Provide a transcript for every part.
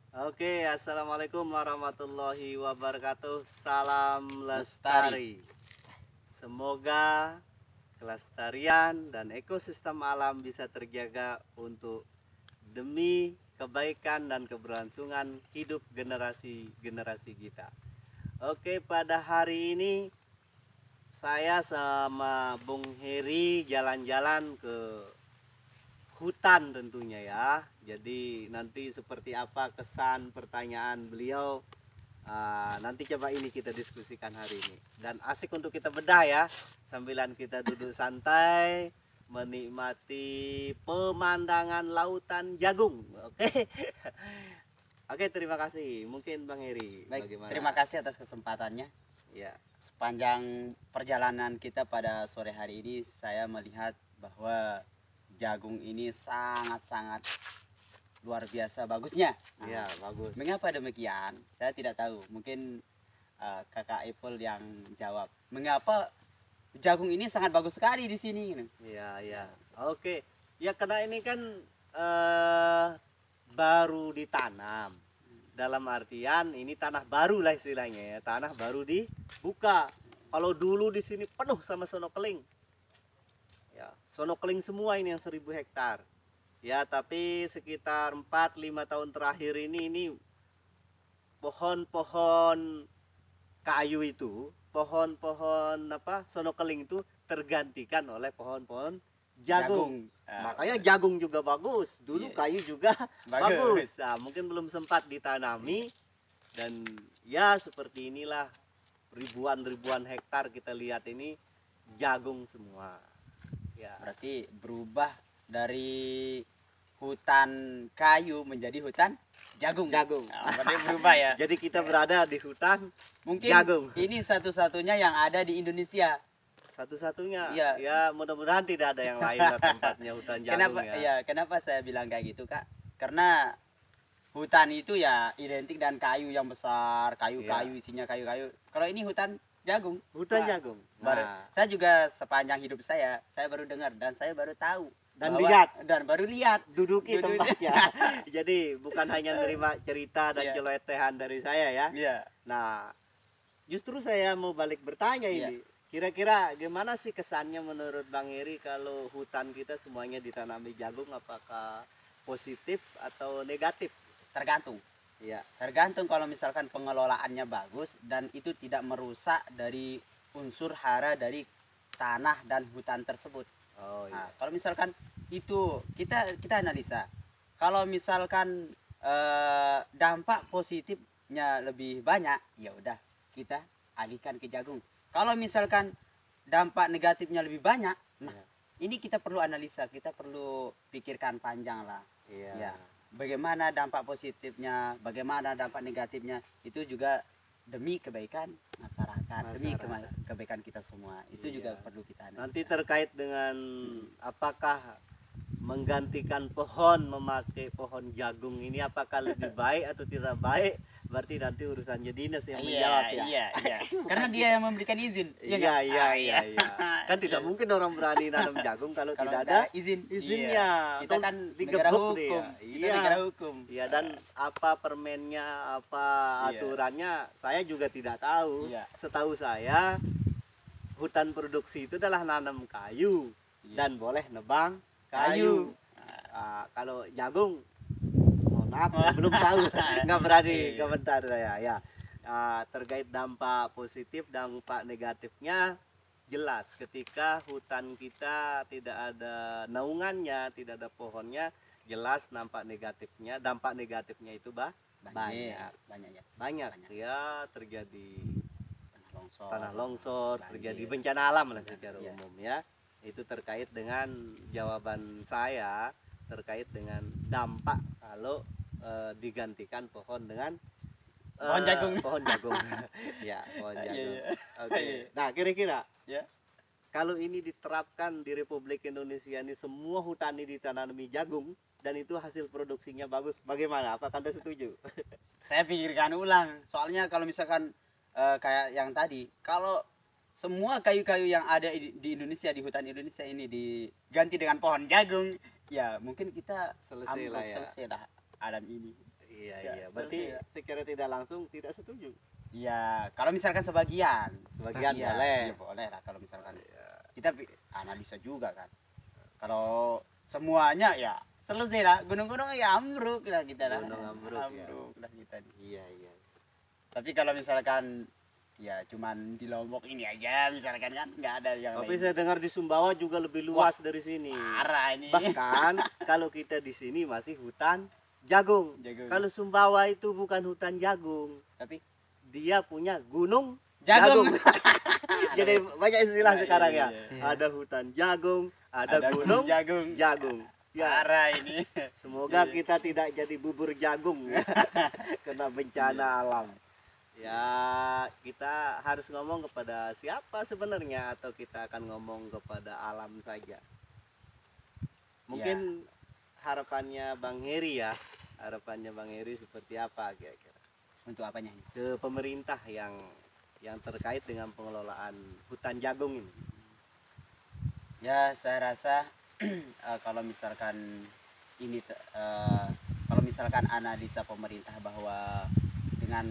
Oke, assalamualaikum warahmatullahi wabarakatuh. Salam Lestari. lestari. Semoga kelestarian dan ekosistem alam bisa terjaga untuk demi kebaikan dan keberlangsungan hidup generasi-generasi kita. Oke, pada hari ini saya sama Bung Heri jalan-jalan ke hutan tentunya ya. Jadi nanti seperti apa kesan pertanyaan beliau, nanti coba ini kita diskusikan hari ini. Dan asik untuk kita bedah ya, sambilan kita duduk santai menikmati pemandangan lautan jagung. Oke. Oke, terima kasih. Mungkin Bang Heri Baik, bagaimana? terima kasih atas kesempatannya. Ya. Sepanjang perjalanan kita pada sore hari ini, saya melihat bahwa jagung ini sangat-sangat luar biasa bagusnya. Ya, bagus. Mengapa demikian? Saya tidak tahu. Mungkin Kakak Ipul yang jawab. Mengapa jagung ini sangat bagus sekali di sini? Iya, iya. Oke. Ya karena ini kan eh baru ditanam. Dalam artian ini tanah baru lah istilahnya ya. Tanah baru dibuka. Kalau dulu di sini penuh sama sono keling. Ya, sono keling semua ini yang 1000 hektar. Ya, tapi sekitar 4-5 tahun terakhir ini pohon-pohon kayu itu, pohon-pohon apa sono keling itu tergantikan oleh pohon-pohon jagung. Makanya jagung juga bagus. Dulu Iya. kayu juga Bagus. bagus. Nah, mungkin belum sempat ditanami dan ya seperti inilah ribuan-ribuan hektar kita lihat ini jagung semua. Ya. Berarti berubah dari hutan kayu menjadi hutan jagung. Jagung. Berarti berubah ya. Jadi kita berada di hutan Mungkin jagung. ini satu-satunya yang ada di Indonesia. Satu-satunya. Iya. Ya, mudah-mudahan tidak ada yang lain lah tempatnya hutan jagung Kenapa ya. ya, kenapa saya bilang kayak gitu, Kak? Karena hutan itu ya identik dengan kayu yang besar, kayu-kayu isinya kayu-kayu. Kalau ini hutan jagung. Hutan Nah, jagung. Baru, Nah, saya juga sepanjang hidup saya baru dengar dan saya baru tahu dan bahwa- lihat dan baru lihat duduki Duduk- tempatnya. Jadi bukan hanya menerima cerita dan Iya. celotehan dari saya ya. Iya. Nah, justru saya mau balik bertanya Iya. ini. Kira-kira gimana sih kesannya menurut Bang Heri kalau hutan kita semuanya ditanami jagung, apakah positif atau negatif? Tergantung. Iya. Tergantung kalau misalkan pengelolaannya bagus dan itu tidak merusak dari unsur hara dari tanah dan hutan tersebut. Oh Nah, iya. kalau misalkan itu kita analisa. Kalau misalkan dampak positifnya lebih banyak, ya udah kita alihkan ke jagung. Kalau misalkan dampak negatifnya lebih banyak, nah Iya. ini kita perlu analisa, kita perlu pikirkan panjang lah. Iya. Ya. Bagaimana dampak positifnya, bagaimana dampak negatifnya, itu juga demi kebaikan masyarakat, demi kebaikan kita semua. Itu juga Iya. perlu kita analisa. Nanti terkait dengan apakah menggantikan pohon memakai pohon jagung ini apakah lebih baik atau tidak baik, berarti nanti urusannya dinas yang menjawab ya. Iya. Karena dia yang memberikan izin. Iya, nggak? iya, Ah, iya, iya. Kan tidak mungkin orang berani nanam jagung kalau Kalau tidak nggak ada izin. izinnya. Iya. Kita kan negara digebuk hukum. dia. Kita Iya. negara hukum. Iya, dan apa permennya, apa Iya. aturannya saya juga tidak tahu. Iya. Setahu saya hutan produksi itu adalah nanam kayu Iya. dan boleh nebang kayu. Kalau jagung, mohon maaf, saya belum tahu, nggak berani Iya. komentar saya ya. Terkait dampak positif, dampak negatifnya jelas ketika hutan kita tidak ada naungannya, tidak ada pohonnya, jelas dampak negatifnya itu banyak Banyak ya. banyak Banyak. ya, terjadi Tanah longsor. longsor, banjir. terjadi bencana alam lah secara Iya. umum ya. Itu terkait dengan jawaban saya terkait dengan dampak kalau digantikan pohon dengan Pohon jagung. pohon jagung. Ya, pohon Iya, jagung. iya. Oke. Iya. Nah, kira-kira Ya. kalau ini diterapkan di Republik Indonesia ini, semua hutan ini ditanami jagung dan itu hasil produksinya bagus, bagaimana? Apakah Anda setuju? Saya pikirkan ulang. Soalnya kalau misalkan kayak yang tadi, kalau semua kayu-kayu yang ada di Indonesia, di hutan Indonesia ini diganti dengan pohon jagung, ya mungkin kita Selesai lah ya. selesai lah alam ini. Iya, Ya, iya. Berarti selesai, ya. secara tidak langsung tidak setuju. Iya, kalau misalkan sebagian, Sebagian iya, boleh. iya boleh lah kalau misalkan kita analisa juga kan. Kalau semuanya ya selesai lah, gunung-gunung ya ambruk lah kita lah. Gunung ambruk, ya. Ambruk lah kita. Iya, iya. Tapi kalau misalkan ya cuman di Lombok ini aja misalkan kan nggak ada yang Tapi lain. saya dengar di Sumbawa juga lebih luas dari sini. Parah ini. Bahkan kalau kita di sini masih hutan jagung. Jagung. Kalau Sumbawa itu bukan hutan jagung, Tapi dia punya gunung jagung. jagung. Jadi banyak istilah Iya, sekarang iya, ya. iya. Ada hutan jagung, ada gunung jagung. jagung. Ya, Parah ini. semoga Iya. kita tidak jadi bubur jagung ya. Kena bencana alam. Ya, kita harus ngomong kepada siapa sebenarnya, atau kita akan ngomong kepada alam saja. Mungkin harapannya Bang Heri ya, harapannya Bang Heri seperti apa kira-kira Untuk apanya ini? ke pemerintah yang terkait dengan pengelolaan hutan jagung ini? Ya saya rasa kalau misalkan ini kalau misalkan analisa pemerintah bahwa dengan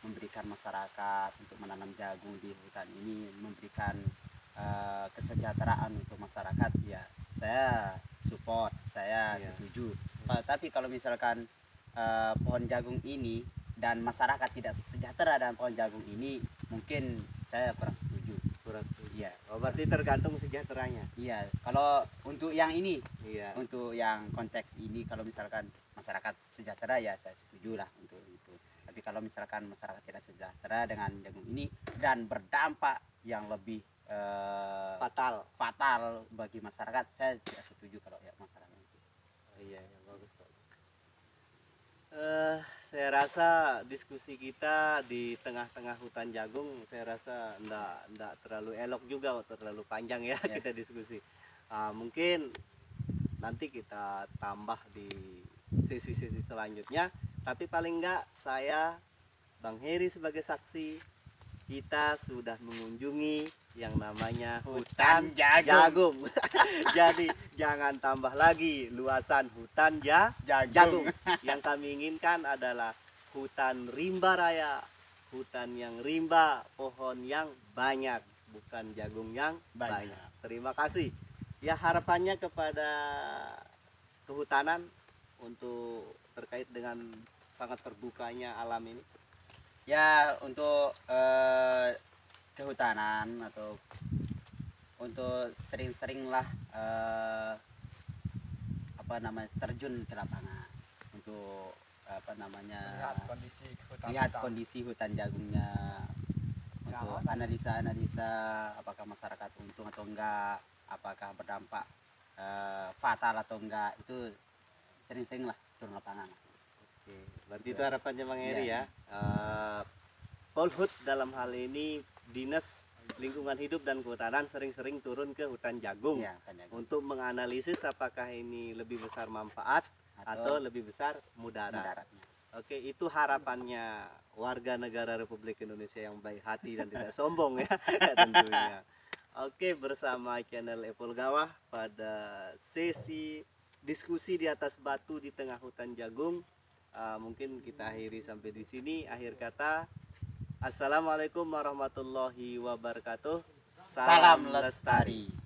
memberikan masyarakat untuk menanam jagung di hutan ini memberikan kesejahteraan untuk masyarakat, ya saya support, saya Iya. setuju. Tapi kalau misalkan pohon jagung ini dan masyarakat tidak sejahtera dengan pohon jagung ini, mungkin saya kurang setuju. Kurang setuju. Iya. Oh, berarti tergantung sejahteranya. Iya, kalau untuk yang ini, Iya. untuk yang konteks ini, kalau misalkan masyarakat sejahtera ya saya setuju lah untuk itu. Tapi kalau misalkan masyarakat tidak sejahtera dengan jagung ini dan berdampak yang lebih fatal bagi masyarakat, saya tidak setuju kalau ya masyarakat itu. Oh, iya, iya, bagus, bagus. Saya rasa diskusi kita di tengah-tengah hutan jagung, saya rasa enggak terlalu elok juga, terlalu panjang ya Ya. kita diskusi. Mungkin nanti kita tambah di sesi-sesi selanjutnya, tapi paling enggak saya Bang Heri sebagai saksi, kita sudah mengunjungi yang namanya hutan jagung. Jadi jangan tambah lagi luasan hutan jagung. Yang kami inginkan adalah hutan rimba raya, hutan yang rimba, pohon yang banyak, bukan jagung yang banyak. Terima kasih. Ya, harapannya kepada kehutanan untuk terkait dengan sangat terbukanya alam ini. Ya, untuk kehutanan atau untuk sering-seringlah terjun ke lapangan untuk lihat kondisi hutan jagungnya, untuk analisa apakah masyarakat untung atau enggak, apakah berdampak fatal atau enggak, itu sering-seringlah turun lapangan. Oke, berarti itu harapannya Bang Heri ya. Polhut dalam hal ini Dinas Lingkungan Hidup dan Kehutanan sering-sering turun ke hutan jagung Iya, hutan jagung. untuk menganalisis apakah ini lebih besar manfaat atau lebih besar mudarat. mudaratnya. Oke, itu harapannya warga negara Republik Indonesia yang baik hati dan tidak sombong ya tentunya. Oke, bersama channel Epol Gawah pada sesi diskusi di atas batu di tengah hutan jagung, mungkin kita akhiri sampai di sini. Akhir kata, assalamualaikum warahmatullahi wabarakatuh. Salam lestari.